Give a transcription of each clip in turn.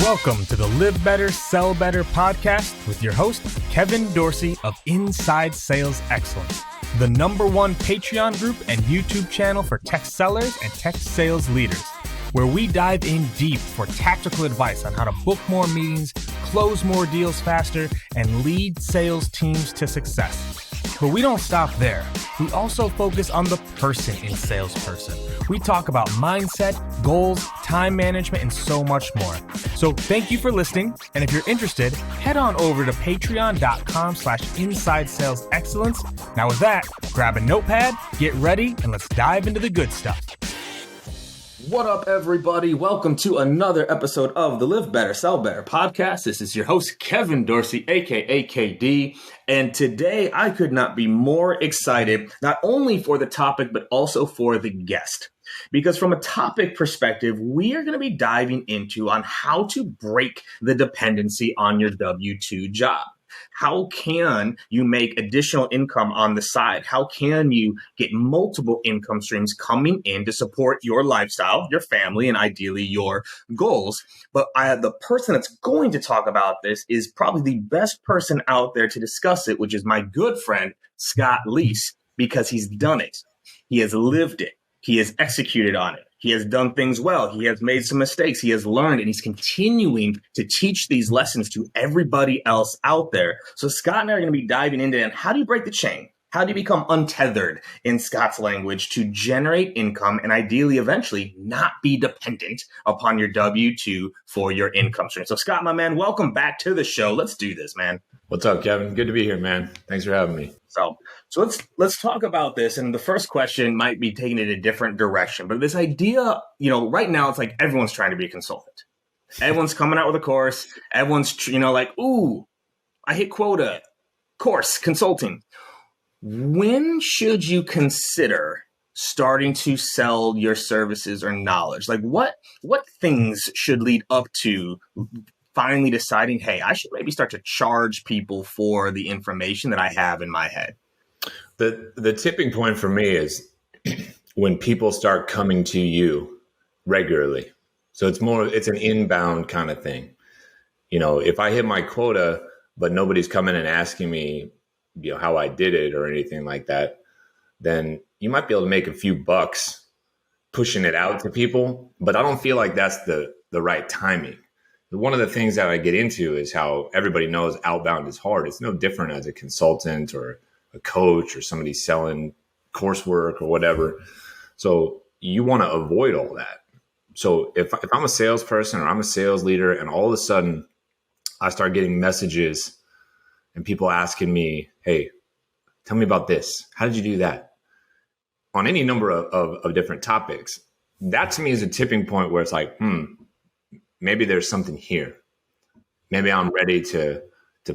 Welcome to the Live Better, Sell Better podcast with your host, Kevin Dorsey of Inside Sales Excellence, the #1 Patreon group and YouTube channel for tech sellers and tech sales leaders, where we dive in deep for tactical advice on how to book more meetings, close more deals faster, and lead sales teams to success. But we don't stop there. We also focus on the person in salesperson. We talk about mindset, goals, time management, and so much more. So thank you for listening. And if you're interested, head on over to patreon.com/inside sales excellence. Now with that, grab a notepad, get ready, and let's dive into the good stuff. What up, everybody? Welcome to another episode of the Live Better, Sell Better podcast. This is your host, Kevin Dorsey, aka KD. And today I could not be more excited, not only for the topic, but also for the guest. Because from a topic perspective, we are going to be diving into on how to break the dependency on your W-2 job. How can you make additional income on the side? How can you get multiple income streams coming in to support your lifestyle, your family, and ideally your goals? But the person that's going to talk about this is probably the best person out there to discuss it, which is my good friend, Scott Leese, because he's done it. He has lived it. He has executed on it. He has done things well. He has made some mistakes. He has learned, and he's continuing to teach these lessons to everybody else out there. So Scott and I are going to be diving into it. How do you break the chain? How do you become untethered, in Scott's language, to generate income and ideally eventually not be dependent upon your W-2 for your income stream? So Scott, my man, welcome back to the show. Let's do this, man. What's up, Kevin? Good to be here, man. Thanks for having me. So let's talk about this. And the first question might be taking it a different direction. But this idea, right now it's like everyone's trying to be a consultant. Everyone's coming out with a course. Everyone's, like, ooh, I hit quota. Course, consulting. When should you consider starting to sell your services or knowledge? Like what things should lead up to finally deciding, hey, I should maybe start to charge people for the information that I have in my head? The tipping point for me is when people start coming to you regularly. So it's an inbound kind of thing. If I hit my quota, but nobody's coming and asking me, how I did it or anything like that, then you might be able to make a few bucks pushing it out to people. But I don't feel like that's the right timing. One of the things that I get into is how everybody knows outbound is hard. It's no different as a consultant or a coach or somebody selling coursework or whatever. So you want to avoid all that. So if I'm a salesperson or I'm a sales leader and all of a sudden I start getting messages and people asking me, hey, tell me about this. How did you do that? On any number of different topics, that to me is a tipping point where it's like, maybe there's something here. Maybe I'm ready to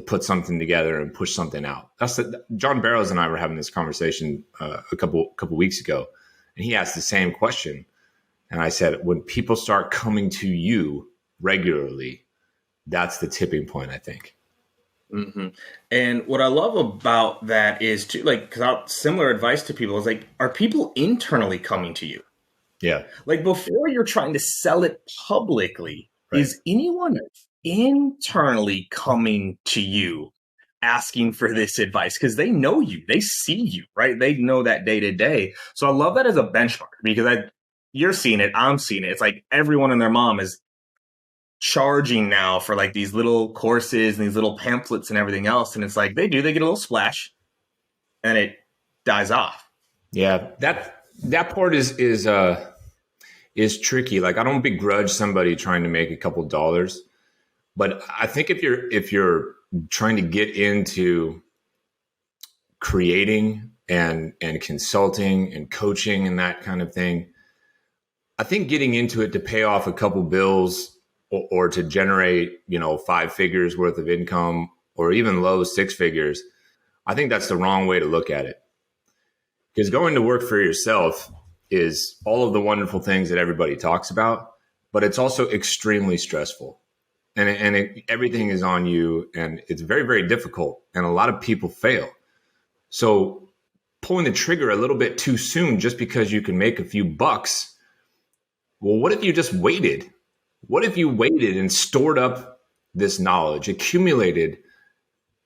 put something together and push something out. John Barrows and I were having this conversation a couple weeks ago, and he asked the same question. And I said, when people start coming to you regularly, that's the tipping point, I think. Mm-hmm. And what I love about that is too, because similar advice to people is like, are people internally coming to you? Yeah. Like before you're trying to sell it publicly, right. Is anyone internally coming to you asking for this advice? Because they know you, they see you, right? They know that day to day. So I love that as a benchmark because you're seeing it, I'm seeing it. It's like everyone and their mom is charging now for like these little courses and these little pamphlets and everything else. And it's like they get a little splash and it dies off. Yeah, that part is tricky. Like I don't begrudge somebody trying to make a couple dollars, but I think if you're trying to get into creating and consulting and coaching and that kind of thing, I think getting into it to pay off a couple bills or to generate, 5 figures worth of income or even low 6 figures, I think that's the wrong way to look at it. Because going to work for yourself is all of the wonderful things that everybody talks about, but it's also extremely stressful. And everything is on you, and it's very, very difficult. And a lot of people fail. So pulling the trigger a little bit too soon just because you can make a few bucks, well, what if you just waited What if you waited and stored up this knowledge, accumulated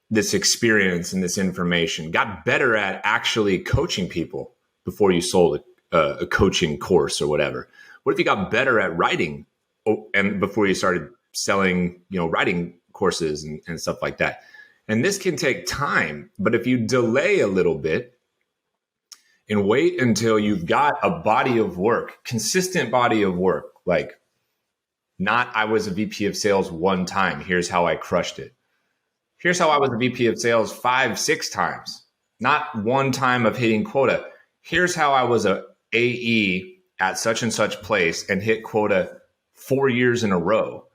this experience and this information, got better at actually coaching people before you sold a coaching course or whatever? What if you got better at writing and before you started selling, writing courses and stuff like that? And this can take time, but if you delay a little bit and wait until you've got a body of work, consistent body of work, like not I was a VP of sales one time, here's how I crushed it. Here's how I was a VP of sales 5-6 times, not one time of hitting quota. Here's how I was a AE at such and such place and hit quota 4 years in a row.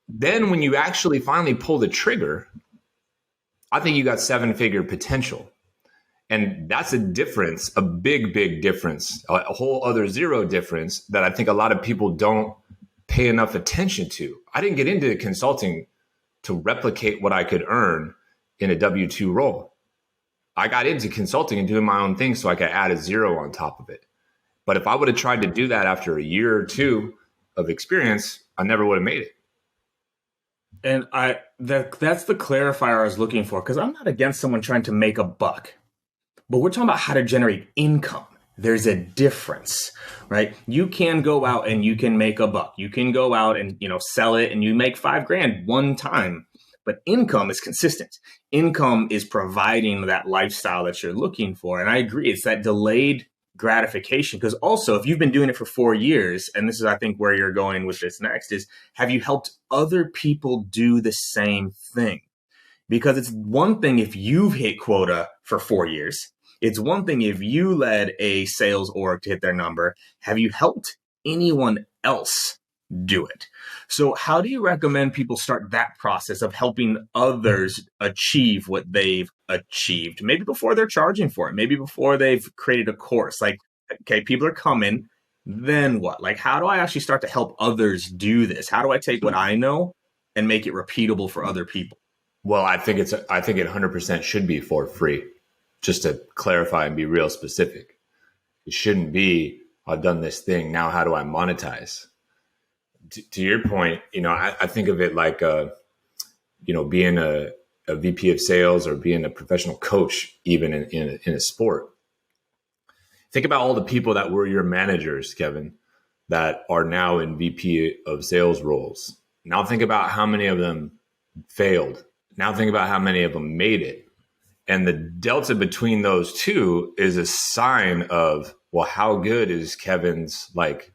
Then when you actually finally pull the trigger, I think you got 7-figure potential. And that's a difference, a big, big difference, a whole other zero difference that I think a lot of people don't pay enough attention to. I didn't get into consulting to replicate what I could earn in a W-2 role. I got into consulting and doing my own thing so I could add a zero on top of it. But if I would have tried to do that after a year or two of experience, I never would have made it. And that's the clarifier I was looking for, because I'm not against someone trying to make a buck, but we're talking about how to generate income. There's a difference, right? You can go out and you can make a buck. You can go out and, sell it and you make $5,000 one time, but income is consistent. Income is providing that lifestyle that you're looking for. And I agree. It's that delayed gratification, because also if you've been doing it for 4 years, and this is, I think, where you're going with this next, is have you helped other people do the same thing? Because it's one thing if you've hit quota for 4 years. It's one thing if you led a sales org to hit their number. Have you helped anyone else do it? So how do you recommend people start that process of helping others achieve what they've achieved? Maybe before they're charging for it, maybe before they've created a course. Like, okay, people are coming, then what? Like, how do I actually start to help others do this? How do I take what I know and make it repeatable for other people? Well, I think it 100% should be for free. Just to clarify and be real specific, it shouldn't be, I've done this thing, now how do I monetize? To your point, I think of it like, being a VP of sales or being a professional coach, even in a sport. Think about all the people that were your managers, Kevin, that are now in VP of sales roles. Now think about how many of them failed. Now think about how many of them made it. And the delta between those two is a sign of, well, how good is Kevin's, like,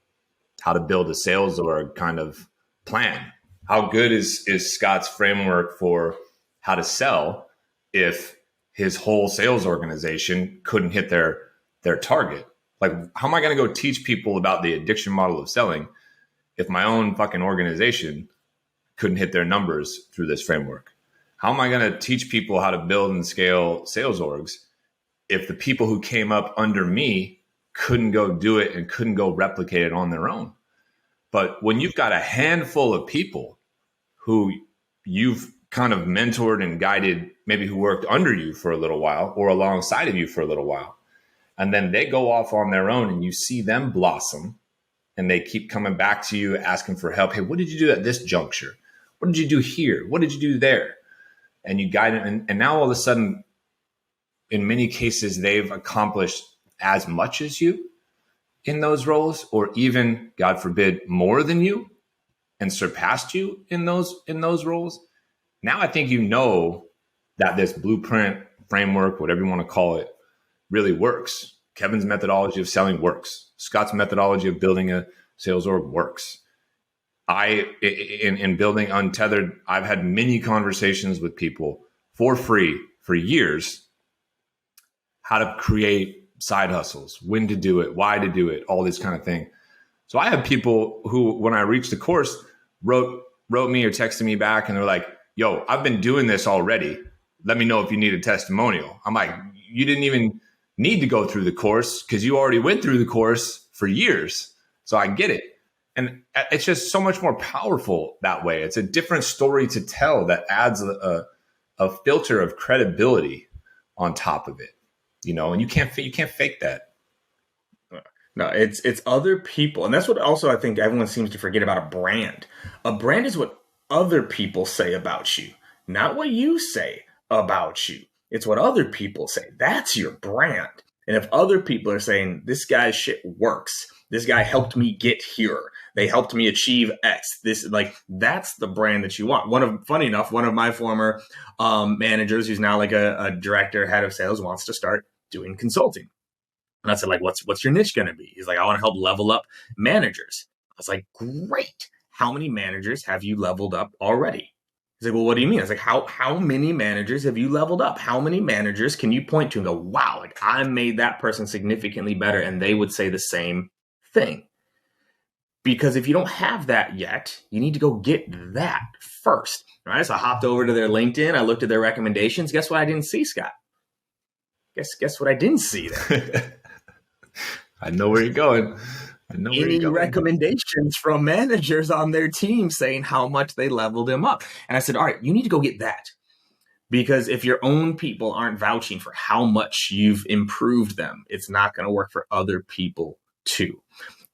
how to build a sales org kind of plan? How good is Scott's framework for how to sell if his whole sales organization couldn't hit their target? Like, how am I going to go teach people about the addiction model of selling if my own fucking organization couldn't hit their numbers through this framework? How am I going to teach people how to build and scale sales orgs if the people who came up under me couldn't go do it and couldn't go replicate it on their own? But when you've got a handful of people who you've kind of mentored and guided, maybe who worked under you for a little while or alongside of you for a little while, and then they go off on their own and you see them blossom and they keep coming back to you asking for help. Hey, what did you do at this juncture? What did you do here? What did you do there? And you guide them. And now all of a sudden, in many cases, they've accomplished as much as you in those roles, or even, God forbid, more than you, and surpassed you in those roles. Now I think you know that this blueprint framework, whatever you want to call it, really works. Kevin's methodology of selling works. Scott's methodology of building a sales org works. In building Untethered, I've had many conversations with people for free for years, how to create side hustles, when to do it, why to do it, all this kind of thing. So I have people who, when I reached the course, wrote me or texted me back and they're like, yo, I've been doing this already. Let me know if you need a testimonial. I'm like, you didn't even need to go through the course because you already went through the course for years. So I get it. And it's just so much more powerful that way. It's a different story to tell that adds a filter of credibility on top of it, and you can't fake that. No, it's other people. And that's what also I think everyone seems to forget about a brand. A brand is what other people say about you, not what you say about you. It's what other people say. That's your brand. And if other people are saying, this guy's shit works, this guy helped me get here, they helped me achieve X, this, like, that's the brand that you want. Funny enough, one of my former managers, who's now like a director, head of sales, wants to start doing consulting. And I said, like, what's your niche going to be? He's like, I want to help level up managers. I was like, great. How many managers have you leveled up already? He's like, well, what do you mean? I was like, how many managers have you leveled up? How many managers can you point to and go, wow, like I made that person significantly better? And they would say the same thing. Because if you don't have that yet, you need to go get that first. All right. So I hopped over to their LinkedIn. I looked at their recommendations. Guess what I didn't see, Scott? Guess what I didn't see there? I know where you're going. Any recommendations from managers on their team saying how much they leveled him up. And I said, all right, you need to go get that. Because if your own people aren't vouching for how much you've improved them, it's not going to work for other people too.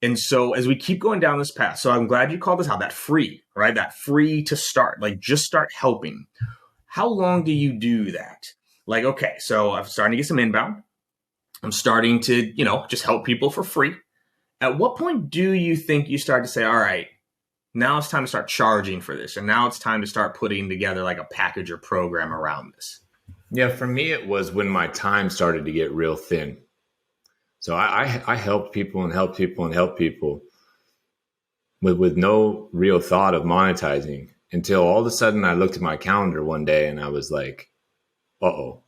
And so as we keep going down this path, so I'm glad you called this out, that free, right? That free to start, like just start helping. How long do you do that? Like, okay, so I'm starting to get some inbound. I'm starting to, just help people for free. At what point do you think you start to say, all right, now it's time to start charging for this? And now it's time to start putting together like a package or program around this? Yeah, for me, it was when my time started to get real thin. So I helped people and helped people and helped people with no real thought of monetizing until all of a sudden I looked at my calendar one day and I was like, uh-oh,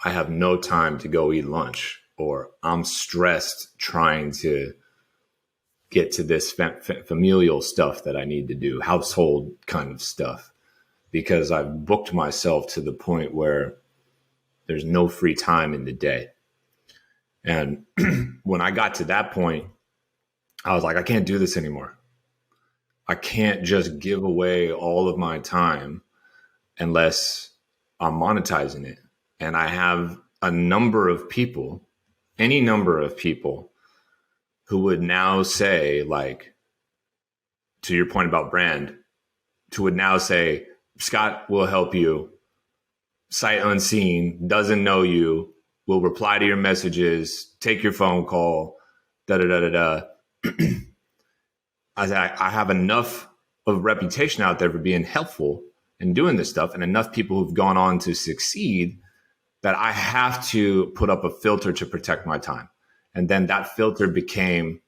I have no time to go eat lunch, or I'm stressed trying to get to this familial stuff that I need to do, household kind of stuff, because I've booked myself to the point where there's no free time in the day. And when I got to that point, I was like, I can't do this anymore. I can't just give away all of my time unless I'm monetizing it. And I have a number of people, any number of people, who would now say, like, to your point about brand, who would now say, Scott will help you, sight unseen, doesn't know you, will reply to your messages, take your phone call, da-da-da-da-da. I have enough of reputation out there for being helpful and doing this stuff, and enough people who've gone on to succeed that I have to put up a filter to protect my time. And then that filter became,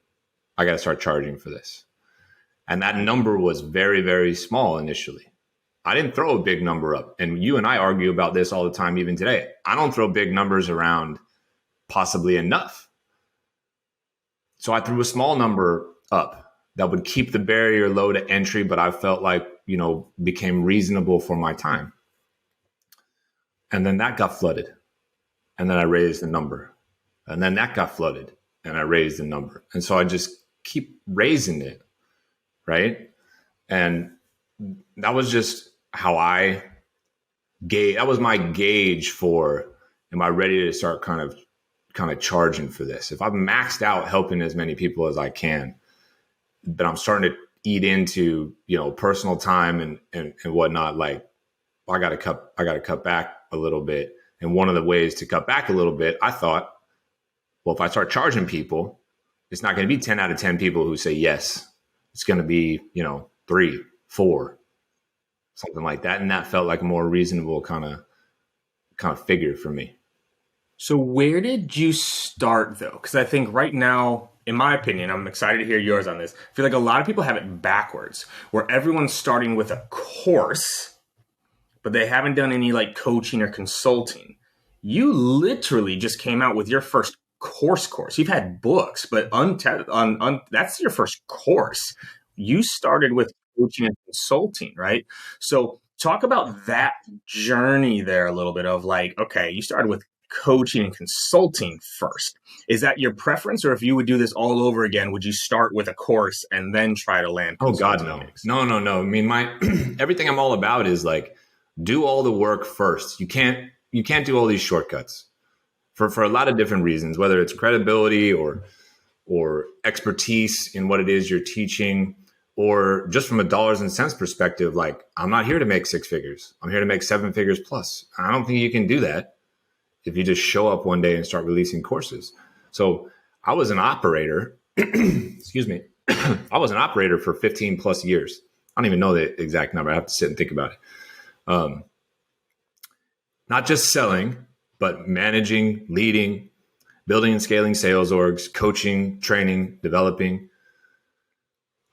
I got to start charging for this. And that number was very, very small initially. I didn't throw a big number up. And you and I argue about this all the time, even today. I don't throw big numbers around possibly enough. So I threw a small number up that would keep the barrier low to entry, but I felt like, became reasonable for my time. And then that got flooded. And then I raised the number. And then that got flooded. And I raised the number. And so I just keep raising it. Right. And that was just how I gauge. That was my gauge for, am I ready to start kind of charging for this? If I've maxed out helping as many people as I can, but I'm starting to eat into, personal time and whatnot, like, I got to cut back a little bit. And one of the ways to cut back a little bit, I thought, well, if I start charging people, it's not going to be 10 out of 10 people who say yes. It's going to be, 3, 4, something like that. And that felt like a more reasonable kind of figure for me. So where did you start though? Because I think right now, in my opinion, I'm excited to hear yours on this. I feel like a lot of people have it backwards, where everyone's starting with a course, but they haven't done any like coaching or consulting. You literally just came out with your first course. You've had books, but that's your first course. You started with coaching and consulting, right? So talk about that journey there a little bit of like, okay, you started with coaching and consulting first. Is that your preference? Or if you would do this all over again, would you start with a course and then try to land? Oh God, no. No. I mean, everything I'm all about is like, do all the work first. You can't do all these shortcuts. for a lot of different reasons, whether it's credibility or expertise in what it is you're teaching, or just from a dollars and cents perspective. Like, I'm not here to make 6 figures. I'm here to make 7 figures plus. I don't think you can do that if you just show up one day and start releasing courses. So I was an operator, excuse me. I was an operator for 15 plus years. I don't even know the exact number. I have to sit and think about it. Not just selling, but managing, leading, building and scaling sales orgs, coaching, training, developing.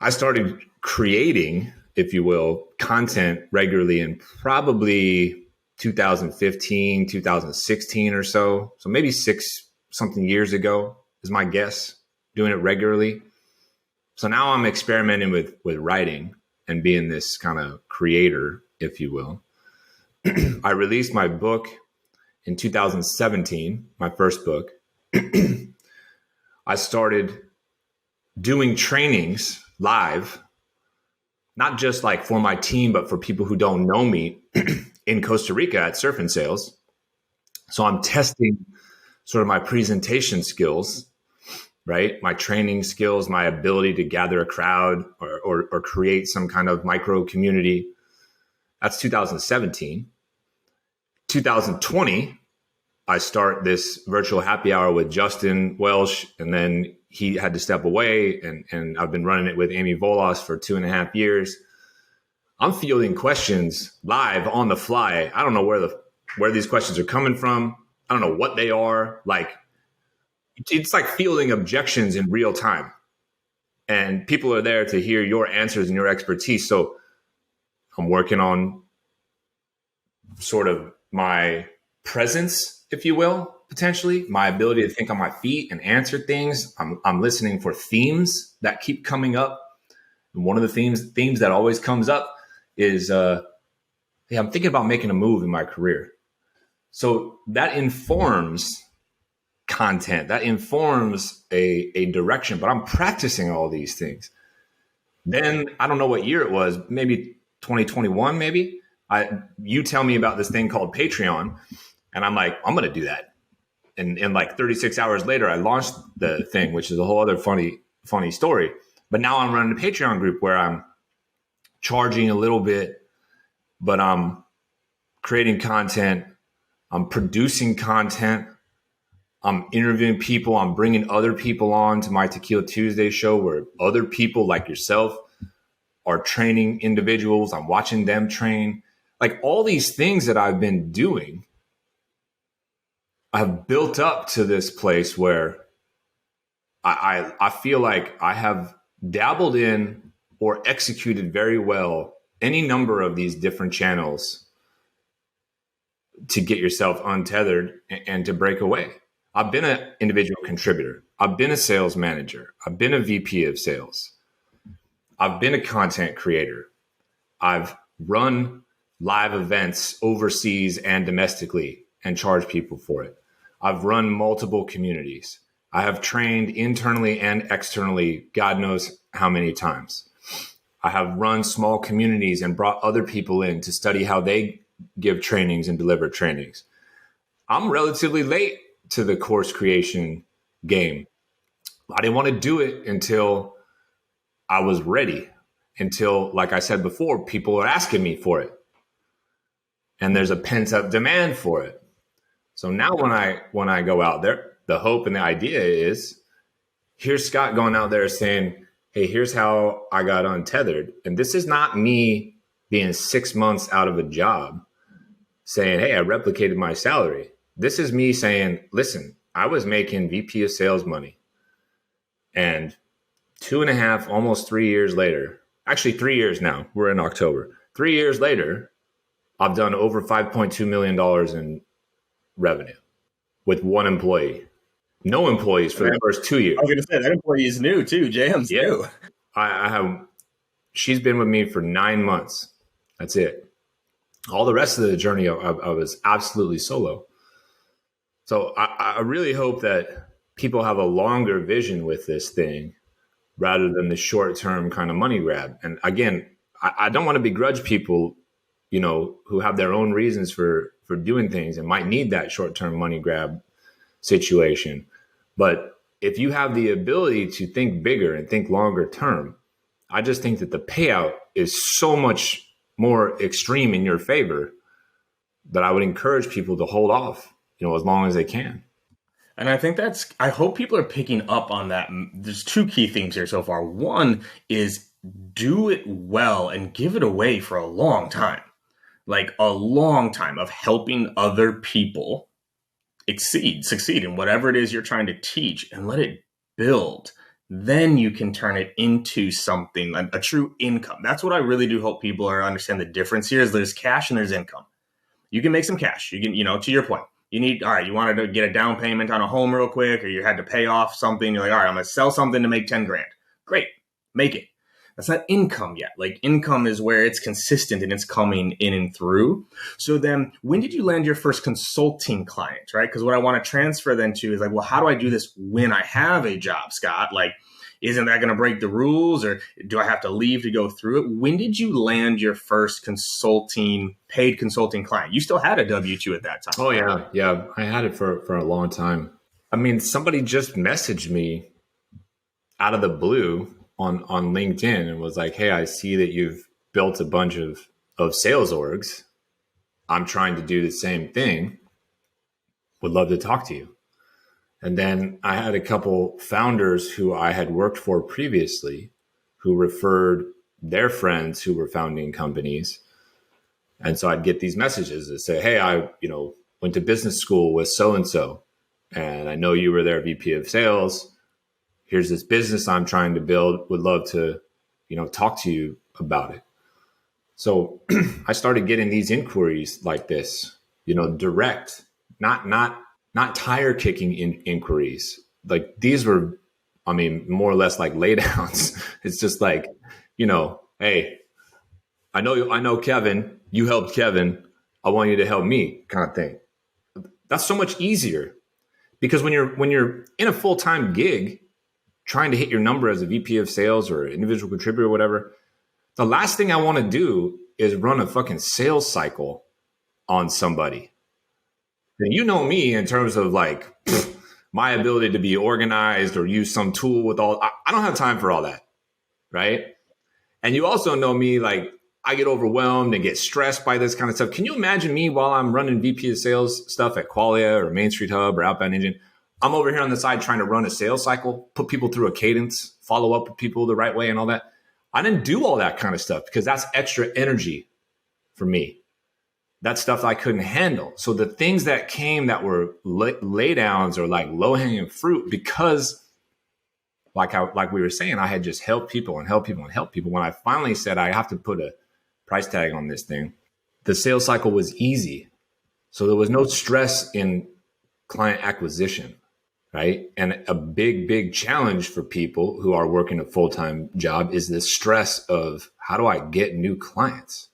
I started creating, if you will, content regularly in probably 2015, 2016 or so. So maybe 6 something years ago is my guess, doing it regularly. So now I'm experimenting with writing and being this kind of creator, if you will. I released my book in 2017, my first book. I started doing trainings live, not just like for my team, but for people who don't know me in Costa Rica at Surf and Sales. So I'm testing sort of my presentation skills, right? My training skills, my ability to gather a crowd or create some kind of micro community. That's 2017. 2020, I start this virtual happy hour with Justin Welsh, and then he had to step away, and I've been running it with Amy Volas for 2.5 years. I'm fielding questions live on the fly. I don't know where these questions are coming from. I don't know what they are. Like, it's like fielding objections in real time, and people are there to hear your answers and your expertise. So I'm working on sort of my presence, if you will, potentially my ability to think on my feet and answer things. I'm listening for themes that keep coming up. And one of the themes that always comes up is, I'm thinking about making a move in my career. So that informs content, that informs a direction, but I'm practicing all these things. Then I don't know what year it was, maybe 2021, maybe. You tell me about this thing called Patreon, and I'm like, I'm going to do that. And like 36 hours later, I launched the thing, which is a whole other funny story. But now I'm running a Patreon group where I'm charging a little bit, but I'm creating content. I'm producing content. I'm interviewing people. I'm bringing other people on to my Tequila Tuesday show where other people like yourself are training individuals. I'm watching them train. Like, all these things that I've been doing, I've built up to this place where I feel like I have dabbled in or executed very well any number of these different channels to get yourself untethered and to break away. I've been an individual contributor. I've been a sales manager. I've been a VP of sales. I've been a content creator. I've run live events overseas and domestically and charge people for it. I've run multiple communities. I have trained internally and externally, God knows how many times. I have run small communities and brought other people in to study how they give trainings and deliver trainings. I'm relatively late to the course creation game. I didn't want to do it until I was ready, until, like I said before, people are asking me for it. And there's a pent-up demand for it. So now when I go out there, the hope and the idea is, here's Scott going out there saying, hey, here's how I got untethered. And this is not me being 6 months out of a job saying, hey, I replicated my salary. This is me saying, listen, I was making VP of sales money. And 2.5, almost 3 years later, actually 3 years now, we're in October. 3 years later, I've done over $5.2 million in revenue with one employee. No employees for the first 2 years. I was going to say, that employee is new too. JM's new. I have, she's been with me for 9 months. That's it. All the rest of the journey, I was absolutely solo. So I really hope that people have a longer vision with this thing rather than the short-term kind of money grab. And again, I don't want to begrudge people, you know, who have their own reasons for doing things and might need that short-term money grab. situation. But if you have the ability to think bigger and think longer term, I just think that the payout is so much more extreme in your favor that I would encourage people to hold off, as long as they can. And I think I hope people are picking up on that. There's two key themes here so far. One is do it well and give it away for a long time, like a long time of helping other people succeed in whatever it is you're trying to teach, and let it build. Then you can turn it into something, a true income. That's what I really do hope people understand. The difference here is there's cash and there's income. You can make some cash. You can, to your point, you wanted to get a down payment on a home real quick, or you had to pay off something. You're like, all right, I'm going to sell something to make 10 grand. Great. Make it. That's not income yet. Like, income is where it's consistent and it's coming in and through. So then when did you land your first consulting client, right? Because what I want to transfer then to is like, well, how do I do this when I have a job, Scott? Like, isn't that going to break the rules, or do I have to leave to go through it? When did you land your first paid consulting client? You still had a W-2 at that time. Oh, yeah. Yeah. I had it for a long time. I mean, somebody just messaged me out of the blue on LinkedIn and was like, hey, I see that you've built a bunch of sales orgs. I'm trying to do the same thing. Would love to talk to you. And then I had a couple founders who I had worked for previously who referred their friends who were founding companies. And so I'd get these messages that say, hey, I went to business school with so-and-so, and I know you were their VP of sales. Here's this business I'm trying to build. Would love to, talk to you about it. So I started getting these inquiries like this, direct, not tire kicking inquiries. Like, these were, more or less like laydowns. It's just like, hey, I know Kevin, you helped Kevin. I want you to help me, kind of thing. That's so much easier, because when you're in a full-time gig, trying to hit your number as a VP of sales or individual contributor or whatever, the last thing I want to do is run a fucking sales cycle on somebody. And you know me in terms of like my ability to be organized or use some tool with I don't have time for all that. Right. And you also know me, like, I get overwhelmed and get stressed by this kind of stuff. Can you imagine me while I'm running VP of sales stuff at Qualia or Main Street Hub or Outbound Engine? I'm over here on the side trying to run a sales cycle, put people through a cadence, follow up with people the right way and all that. I didn't do all that kind of stuff because that's extra energy for me. That's stuff I couldn't handle. So the things that came that were laydowns or like low-hanging fruit, because like we were saying, I had just helped people. When I finally said I have to put a price tag on this thing, the sales cycle was easy. So there was no stress in client acquisition. Right. And a big challenge for people who are working a full-time job is the stress of, how do I get new clients?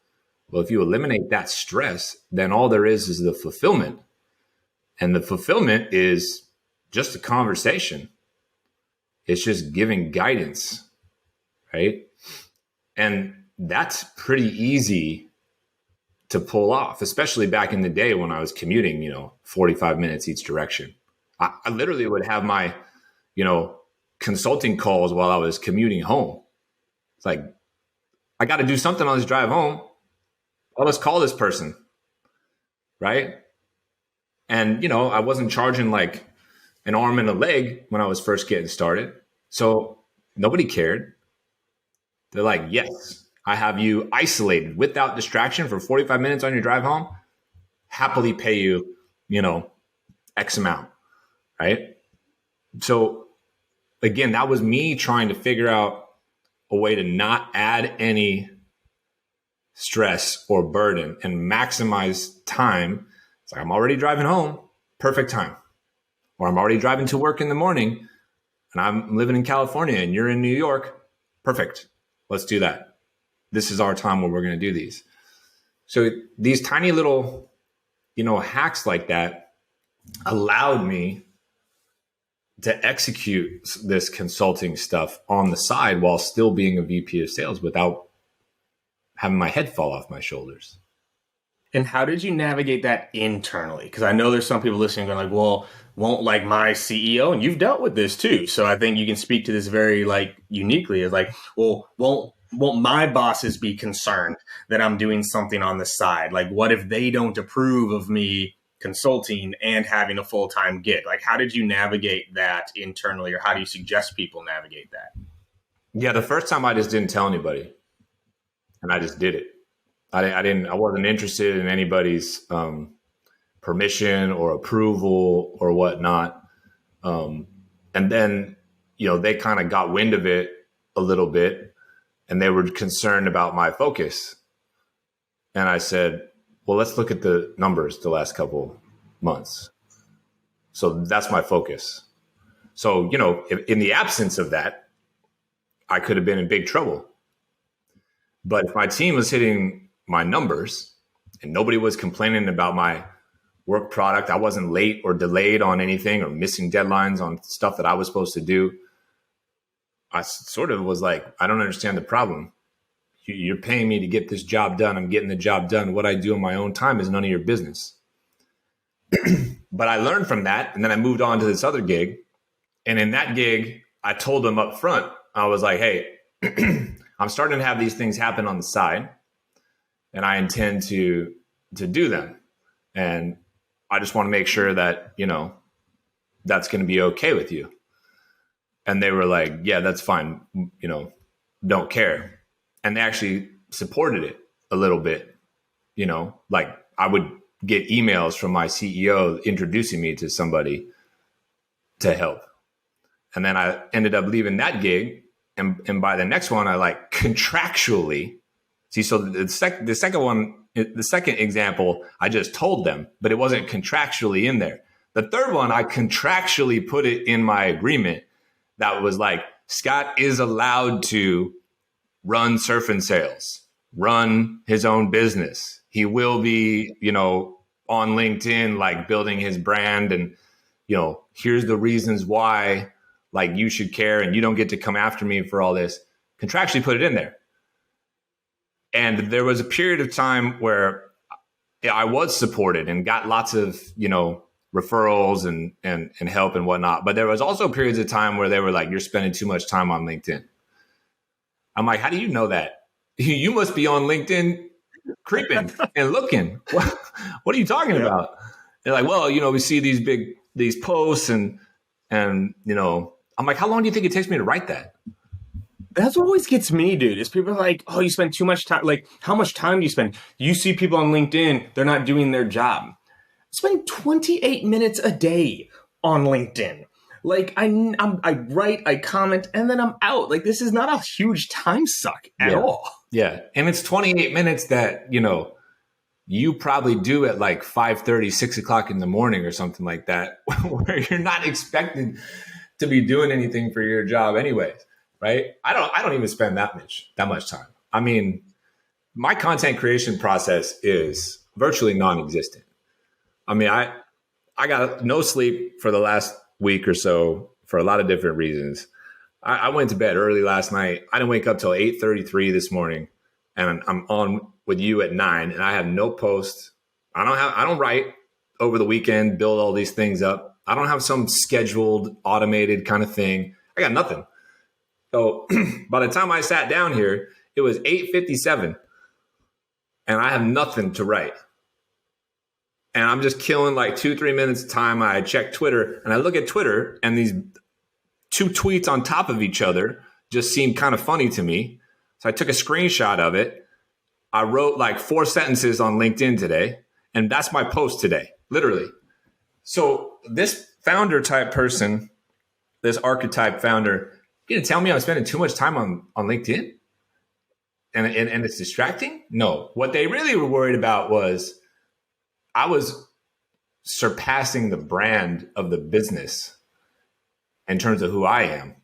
Well, if you eliminate that stress, then all there is the fulfillment. And the fulfillment is just a conversation. It's just giving guidance. Right. And that's pretty easy to pull off, especially back in the day when I was commuting, 45 minutes each direction. I literally would have my, consulting calls while I was commuting home. It's like, I got to do something on this drive home. Well, let's call this person. Right. And, I wasn't charging like an arm and a leg when I was first getting started. So nobody cared. They're like, yes, I have you isolated without distraction for 45 minutes on your drive home. Happily pay you, X amount. Right. So again, that was me trying to figure out a way to not add any stress or burden and maximize time. It's like, I'm already driving home. Perfect time. Or I'm already driving to work in the morning and I'm living in California and you're in New York. Perfect. Let's do that. This is our time where we're going to do these. So these tiny little, hacks like that allowed me to execute this consulting stuff on the side while still being a VP of sales without having my head fall off my shoulders. And how did you navigate that internally? Because I know there's some people listening going like, well, won't like my CEO, and you've dealt with this too. So I think you can speak to this very like uniquely as like, well, won't my bosses be concerned that I'm doing something on the side? Like, what if they don't approve of me consulting and having a full-time gig? Like, how did you navigate that internally, or how do you suggest people navigate that? Yeah, the first time I just didn't tell anybody, and I just did it. I wasn't interested in anybody's permission or approval or whatnot. And then, they kind of got wind of it a little bit, and they were concerned about my focus. And I said, well, let's look at the numbers the last couple months. So that's my focus. So, in the absence of that, I could have been in big trouble. But if my team was hitting my numbers and nobody was complaining about my work product, I wasn't late or delayed on anything or missing deadlines on stuff that I was supposed to do, I sort of was like, I don't understand the problem. You're paying me to get this job done. I'm getting the job done. What I do in my own time is none of your business. But I learned from that. And then I moved on to this other gig. And in that gig, I told them up front, I was like, hey, I'm starting to have these things happen on the side, and I intend to do them. And I just want to make sure that, that's going to be okay with you. And they were like, yeah, that's fine. Don't care. And they actually supported it a little bit, like I would get emails from my CEO introducing me to somebody to help. And then I ended up leaving that gig. And by the next one, I like contractually see. So the second example, I just told them, but it wasn't contractually in there. The third one, I contractually put it in my agreement that was like, Scott is allowed to run surf and sales, run his own business. He will be, on LinkedIn, like building his brand, and, here's the reasons why, like, you should care, and you don't get to come after me for all this. Contractually put it in there. And there was a period of time where I was supported and got lots of, referrals and help and whatnot. But there was also periods of time where they were like, you're spending too much time on LinkedIn. I'm like, how do you know that? You must be on LinkedIn creeping and looking. What are you talking about? They're like, well, we see these posts and I'm like, how long do you think it takes me to write that? That's what always gets me, dude, is people are like, oh, you spend too much time. Like, how much time do you spend? You see people on LinkedIn, they're not doing their job. I spend 28 minutes a day on LinkedIn. Like, I write, I comment, and then I'm out. Like, this is not a huge time suck at all. Yeah. And it's 28 minutes that, you probably do at like 5:30, 6 o'clock in the morning or something like that, where you're not expected to be doing anything for your job anyways, right? I don't even spend that much time. I mean, my content creation process is virtually non-existent. I mean, I got no sleep for the last week or so for a lot of different reasons. I went to bed early last night. I didn't wake up till 8:33 this morning, and I'm on with you at 9, and I have no post. I don't write over the weekend, build all these things up. I don't have some scheduled, automated kind of thing. I got nothing. So by the time I sat down here, it was 8:57, and I have nothing to write. And I'm just killing like 2-3 minutes of time. I check Twitter, and I look at Twitter, and these two tweets on top of each other just seemed kind of funny to me. So I took a screenshot of it. I wrote like 4 sentences on LinkedIn today, and that's my post today, literally. So this founder type person, this archetype founder, you gonna tell me I'm spending too much time on LinkedIn? And it's distracting? No. What they really were worried about was I was surpassing the brand of the business in terms of who I am.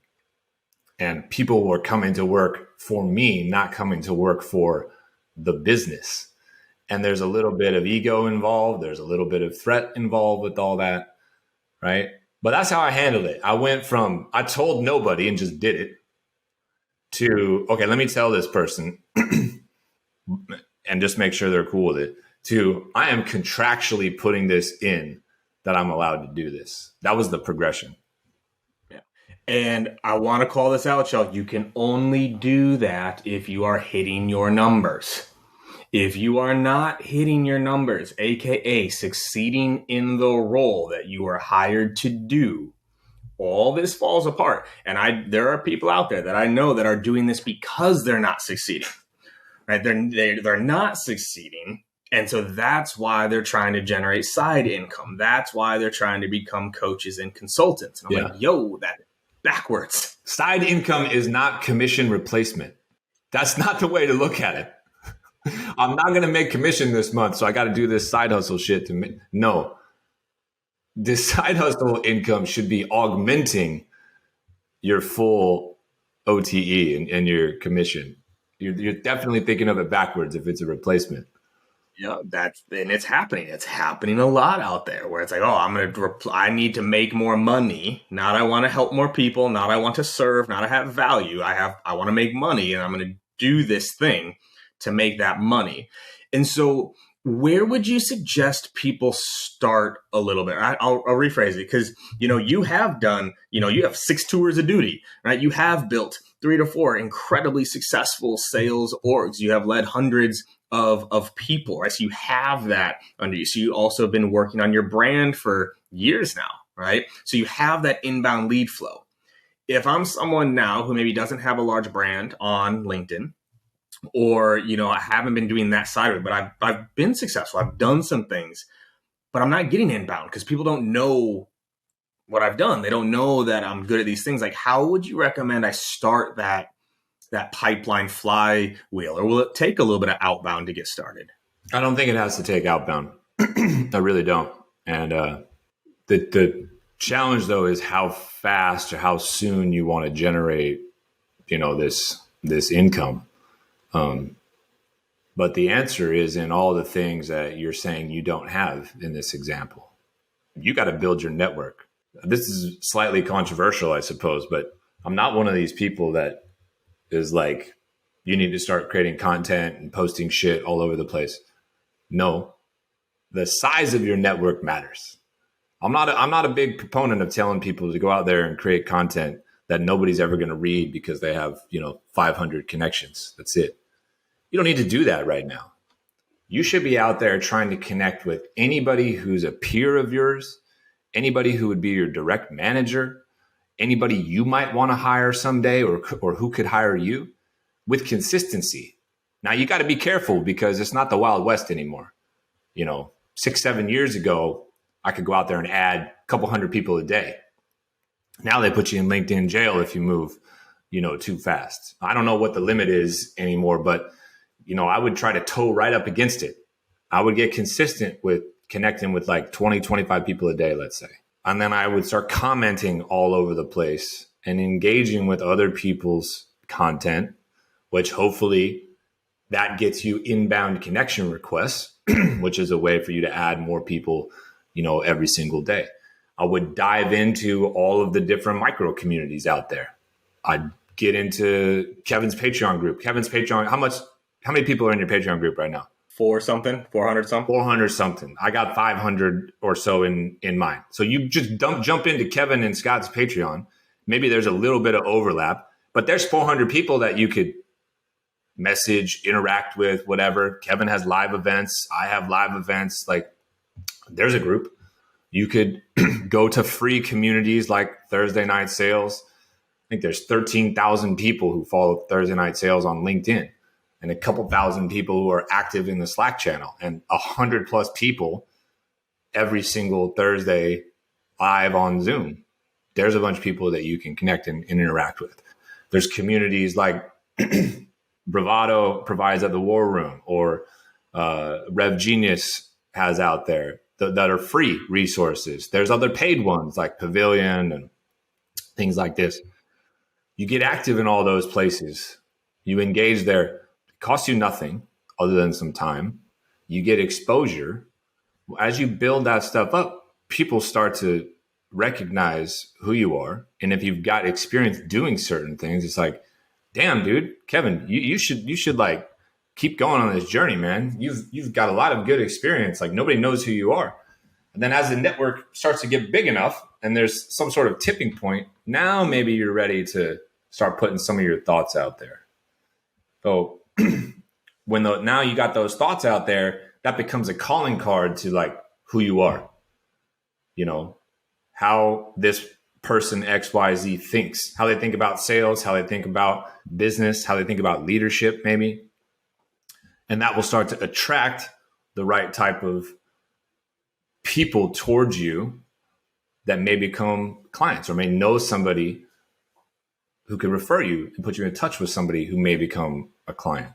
And people were coming to work for me, not coming to work for the business. And there's a little bit of ego involved. There's a little bit of threat involved with all that, right? But that's how I handled it. I went from, I told nobody and just did it, to, okay, let me tell this person and just make sure they're cool with it, to I am contractually putting this in that I'm allowed to do this. That was the progression. Yeah. And I want to call this out, y'all. You can only do that if you are hitting your numbers. If you are not hitting your numbers, aka succeeding in the role that you are hired to do, all this falls apart. And there are people out there that I know that are doing this because they're not succeeding. Right? They're not succeeding. And so that's why they're trying to generate side income. That's why they're trying to become coaches and consultants. And I'm like, yo, that's backwards. Side income is not commission replacement. That's not the way to look at it. I'm not going to make commission this month, so I got to do this side hustle shit. No. This side hustle income should be augmenting your full OTE and your commission. You're definitely thinking of it backwards if it's a replacement. Yeah, and it's happening. It's happening a lot out there where it's like, oh, I need to make more money. Not I want to help more people. Not I want to serve. Not I have value. I want to make money, and I'm going to do this thing to make that money. And so where would you suggest people start a little bit? I'll rephrase it because, you have done, you have 6 tours of duty, right? You have built 3 to 4 incredibly successful sales orgs. You have led hundreds of people, right? So you have that under you. So you also have been working on your brand for years now, right? So you have that inbound lead flow. If I'm someone now who maybe doesn't have a large brand on LinkedIn, or, I haven't been doing that side of it, but I've been successful. I've done some things, but I'm not getting inbound because people don't know what I've done. They don't know that I'm good at these things. Like, how would you recommend I start that pipeline flywheel, or will it take a little bit of outbound to get started? I don't think it has to take outbound. I really don't. And the challenge, though, is how fast or how soon you want to generate, this income. But the answer is in all the things that you're saying you don't have in this example. You got to build your network. This is slightly controversial, I suppose, but I'm not one of these people that is like, you need to start creating content and posting shit all over the place. No, the size of your network matters. I'm not a big proponent of telling people to go out there and create content that nobody's ever going to read because they have, 500 connections. That's it. You don't need to do that right now. You should be out there trying to connect with anybody who's a peer of yours, anybody who would be your direct manager, anybody you might want to hire someday or who could hire you, with consistency. Now, you got to be careful because it's not the Wild West anymore. 6-7 years ago, I could go out there and add a couple hundred people a day. Now they put you in LinkedIn jail if you move, too fast. I don't know what the limit is anymore, but, I would try to toe right up against it. I would get consistent with connecting with like 20, 25 people a day, let's say. And then I would start commenting all over the place and engaging with other people's content, which hopefully that gets you inbound connection requests, which is a way for you to add more people, every single day. I would dive into all of the different micro communities out there. I'd get into Kevin's Patreon group. How many people are in your Patreon group right now? 400 something. 400 something. I got 500 or so in mine. So you just jump into Kevin and Scott's Patreon. Maybe there's a little bit of overlap, but there's 400 people that you could message, interact with, whatever. Kevin has live events. I have live events. Like, there's a group. You could go to free communities like Thursday Night Sales. I think there's 13,000 people who follow Thursday Night Sales on LinkedIn, and a couple thousand people who are active in the Slack channel, and 100+ people every single Thursday live on Zoom. There's a bunch of people that you can connect and interact with. There's communities like Bravado provides at the War Room, or Rev Genius has out there that are free resources. There's other paid ones like Pavilion and things like this. You get active in all those places. You engage there. It costs you nothing other than some time. You get exposure. As you build that stuff up, people start to recognize who you are. And if you've got experience doing certain things, it's like, damn, dude, Kevin, you should like keep going on this journey, man. You've got a lot of good experience. Like nobody knows who you are. And then as the network starts to get big enough and there's some sort of tipping point, now maybe you're ready to start putting some of your thoughts out there. So now you got those thoughts out there, that becomes a calling card to like who you are, you know, how this person XYZ thinks, how they think about sales, how they think about business, how they think about leadership, maybe. And that will start to attract the right type of people towards you that may become clients or may know somebody who could refer you and put you in touch with somebody who may become a client.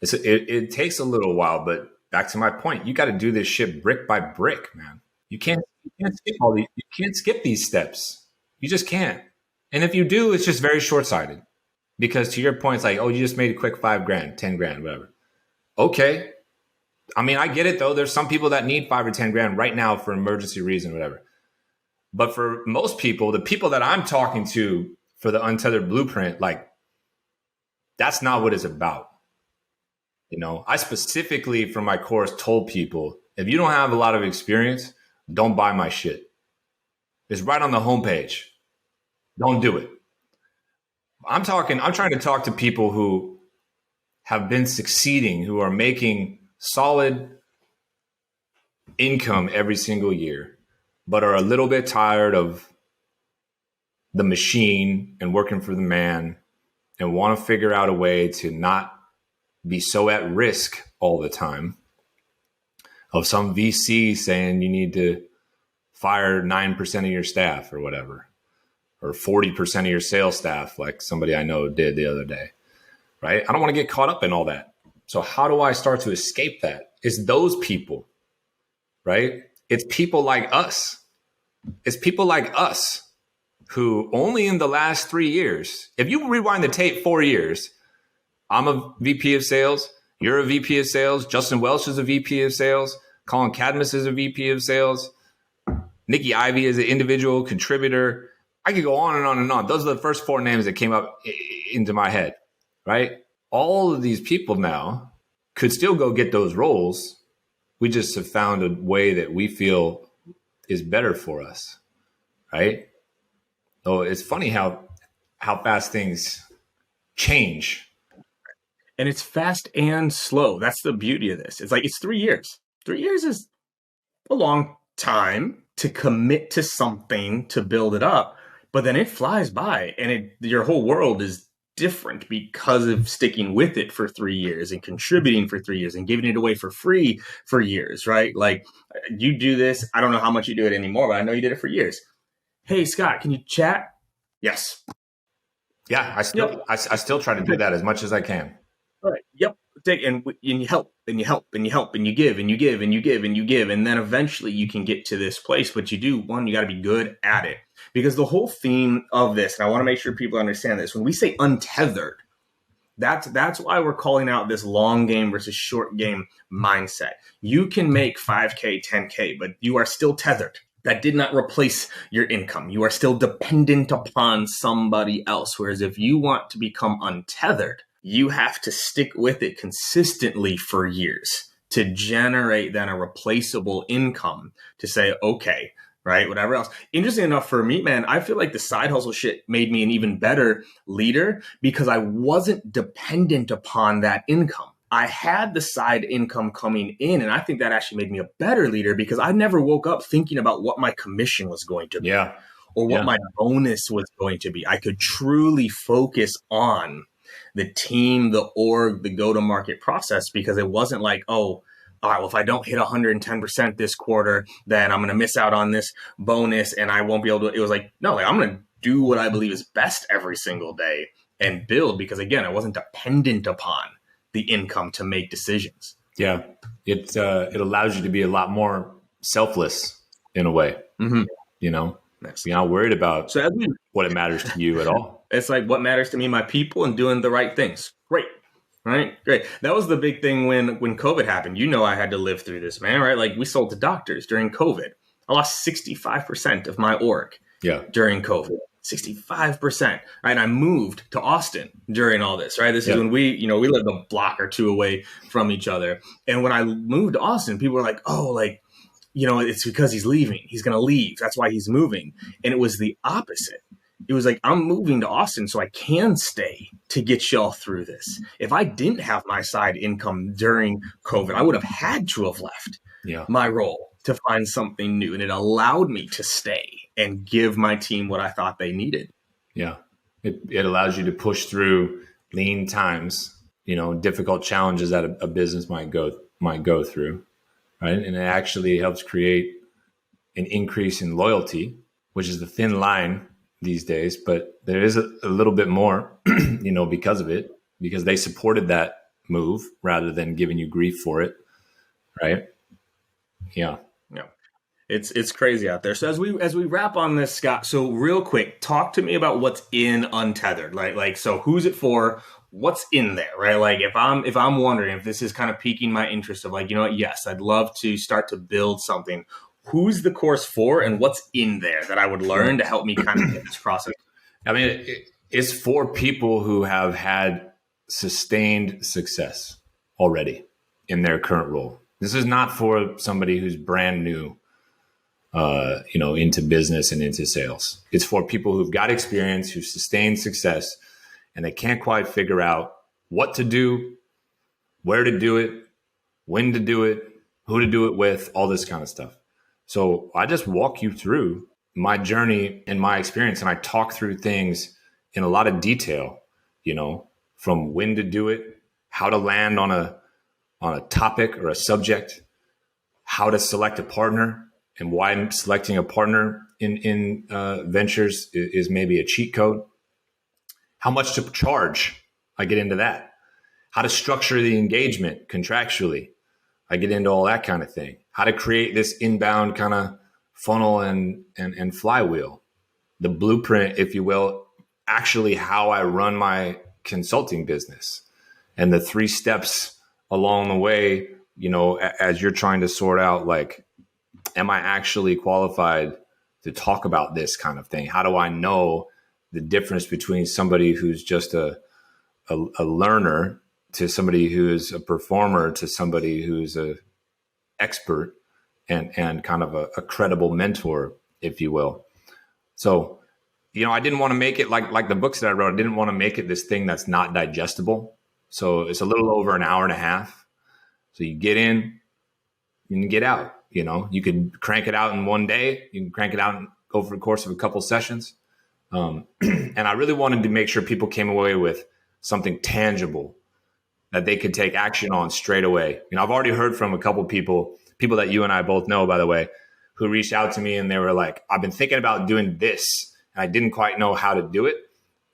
It takes a little while, but back to my point, you got to do this shit brick by brick, man. You can't skip you can't skip these steps. You just can't. And if you do, it's just very short-sighted, because to your point, it's like, oh, you just made a quick $5,000, $10,000, whatever. Okay. I mean, I get it though. There's some people that need 5 or 10 grand right now for emergency reason, whatever. But for most people, the people that I'm talking to for the Untethered Blueprint, like that's not what it's about. You know, I specifically for my course told people, if you don't have a lot of experience, don't buy my shit. It's right on the homepage. Don't do it. I'm trying to talk to people who have been succeeding, who are making solid income every single year, but are a little bit tired of the machine and working for the man and want to figure out a way to not be so at risk all the time of some VC saying you need to fire 9% of your staff or whatever, or 40% of your sales staff, like somebody I know did the other day, right? I don't want to get caught up in all that. So how do I start to escape that? It's those people, right? It's people like us. It's people like us who only in the last 3 years, if you rewind the tape 4 years, I'm a VP of sales. You're a VP of sales. Justin Welsh is a VP of sales. Colin Cadmus is a VP of sales. Nikki Ivey is an individual contributor. I could go on and on and on. Those are the first 4 names that came up into my head, right? All of these people now could still go get those roles. We just have found a way that we feel is better for us, right? So it's funny how fast things change. And it's fast and slow. That's the beauty of this. It's like, it's 3 years. 3 years is a long time to commit to something, to build it up, but then it flies by and your whole world is different because of sticking with it for 3 years and contributing for 3 years and giving it away for free for years, right? Like you do this. I don't know how much you do it anymore, but I know you did it for years. Hey, Scott, can you chat? Yes. Yeah. I still try to do that as much as I can. All right. Yep. And you help and you help and you help and you give and you give and you give and you give. And then eventually you can get to this place. But you got to be good at it. Because the whole theme of this, and I want to make sure people understand this, when we say untethered, that's why we're calling out this long game versus short game mindset. You can make 5K, 10K, but you are still tethered. That did not replace your income. You are still dependent upon somebody else. Whereas if you want to become untethered, you have to stick with it consistently for years to generate then a replaceable income to say, okay, right, whatever else. Interesting enough for me, man, I feel like the side hustle shit made me an even better leader because I wasn't dependent upon that income. I had the side income coming in, and I think that actually made me a better leader because I never woke up thinking about what my commission was going to be or what my bonus was going to be. I could truly focus on the team, the org, the go-to-market process because it wasn't like, oh, all right, well, if I don't hit 110% this quarter, then I'm going to miss out on this bonus and I won't be able to. It was like, no, I'm going to do what I believe is best every single day and build because, again, I wasn't dependent upon the income to make decisions. Yeah, it allows you to be a lot more selfless in a way, you know, you're not worried about what it matters to you at all. It's like what matters to me, my people, and doing the right things. Great. Right. Great. That was the big thing when COVID happened. You know, I had to live through this, man. Right. Like we sold to doctors during COVID. I lost 65% of my org during COVID. 65%, right? And I moved to Austin during all this, right? This is when we lived a block or two away from each other. And when I moved to Austin, people were like, oh, like, it's because he's leaving. He's going to leave. That's why he's moving. And it was the opposite. It was like, I'm moving to Austin so I can stay to get y'all through this. If I didn't have my side income during COVID, I would have had to have left my role to find something new. And it allowed me to stay and give my team what I thought they needed. Yeah. It allows you to push through lean times, difficult challenges that a business might go through, right? And it actually helps create an increase in loyalty, which is the thin line these days, but there is a little bit more, because of it, because they supported that move rather than giving you grief for it. Right. Yeah. Yeah. It's crazy out there. So as we wrap on this, Scott, so real quick, talk to me about what's in Untethered. Like, so who's it for? What's in there, right? Like if I'm wondering if this is kind of piquing my interest of like, yes, I'd love to start to build something. Who's the course for and what's in there that I would learn to help me kind of get this process? I mean, it's for people who have had sustained success already in their current role. This is not for somebody who's brand new, into business and into sales. It's for people who've got experience, who've sustained success, and they can't quite figure out what to do, where to do it, when to do it, who to do it with, all this kind of stuff. So I just walk you through my journey and my experience, and I talk through things in a lot of detail, from when to do it, how to land on a topic or a subject, how to select a partner, and why I'm selecting a partner in ventures is maybe a cheat code. How much to charge, I get into that. How to structure the engagement contractually, I get into all that kind of thing. How to create this inbound kind of funnel and flywheel, the blueprint, if you will, actually how I run my consulting business and the 3 steps along the way, as you're trying to sort out, like, am I actually qualified to talk about this kind of thing? How do I know the difference between somebody who's just a learner to somebody who is a performer to somebody who's a expert and kind of a credible mentor, if you will. So, I didn't want to make it like the books that I wrote. I didn't want to make it this thing that's not digestible. So it's a little over an hour and a half. So you get in and get out. You could crank it out in one day. You can crank it out over the course of a couple sessions. And I really wanted to make sure people came away with something tangible that they could take action on straight away. I've already heard from a couple people that you and I both know, by the way, who reached out to me and they were like, I've been thinking about doing this and I didn't quite know how to do it.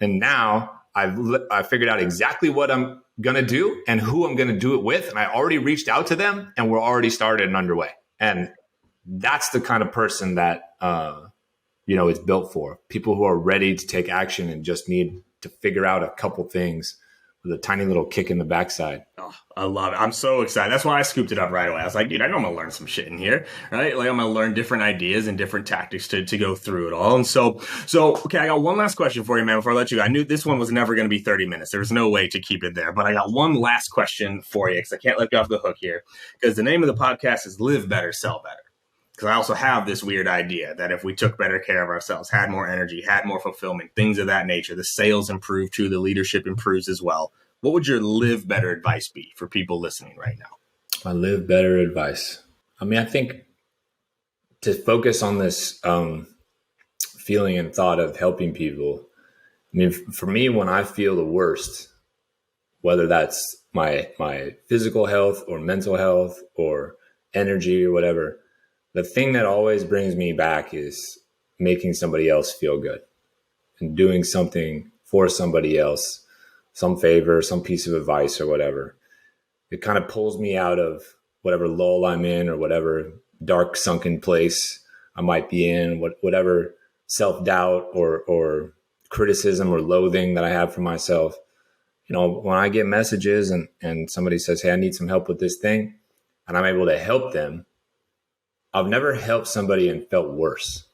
And now I figured out exactly what I'm going to do and who I'm going to do it with. And I already reached out to them and we're already started and underway. And that's the kind of person that, it's built for. People who are ready to take action and just need to figure out a couple things with a tiny little kick in the backside. Oh, I love it. I'm so excited. That's why I scooped it up right away. I was like, dude, I know I'm going to learn some shit in here, right? Like I'm going to learn different ideas and different tactics to go through it all. And so, okay, I got one last question for you, man, before I let you go. I knew this one was never going to be 30 minutes. There was no way to keep it there, but I got one last question for you because I can't let you off the hook here because the name of the podcast is Live Better, Sell Better. Because I also have this weird idea that if we took better care of ourselves, had more energy, had more fulfillment, things of that nature, the sales improve too, the leadership improves as well. What would your live better advice be for people listening right now? My live better advice. I mean, I think to focus on this feeling and thought of helping people. I mean, for me, when I feel the worst, whether that's my physical health or mental health or energy or whatever, the thing that always brings me back is making somebody else feel good and doing something for somebody else, some favor, some piece of advice or whatever. It kind of pulls me out of whatever lull I'm in or whatever dark sunken place I might be in, whatever self-doubt or criticism or loathing that I have for myself. When I get messages and somebody says, hey, I need some help with this thing, and I'm able to help them, I've never helped somebody and felt worse,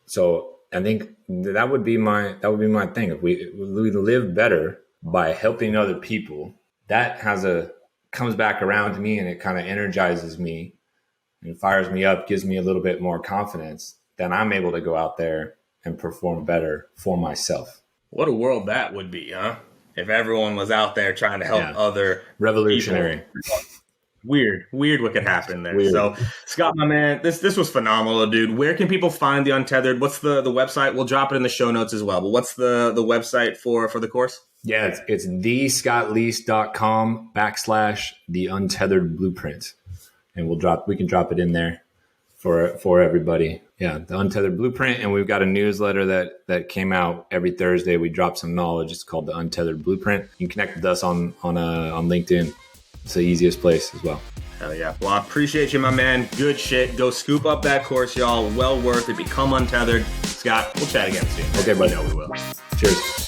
So I think that would be my thing. If we live better by helping other people, that comes back around to me, and it kind of energizes me and fires me up, gives me a little bit more confidence. Then I'm able to go out there and perform better for myself. What a world that would be, huh? If everyone was out there trying to help other revolutionary people. Weird what could happen there. Weird. So, Scott, my man, this was phenomenal, dude. Where can people find the Untethered? What's the website? We'll drop it in the show notes as well. But what's the website for the course? Yeah, it's thescottleese.com/the untethered blueprint. And we can drop it in there for everybody. Yeah, the Untethered Blueprint. And we've got a newsletter that came out every Thursday. We drop some knowledge. It's called the Untethered Blueprint. You can connect with us on LinkedIn. It's the easiest place as well. Hell yeah. Well, I appreciate you, my man. Good shit. Go scoop up that course, y'all. Well worth it. Become untethered. Scott, we'll chat again soon. Okay, buddy. You know we will. Cheers.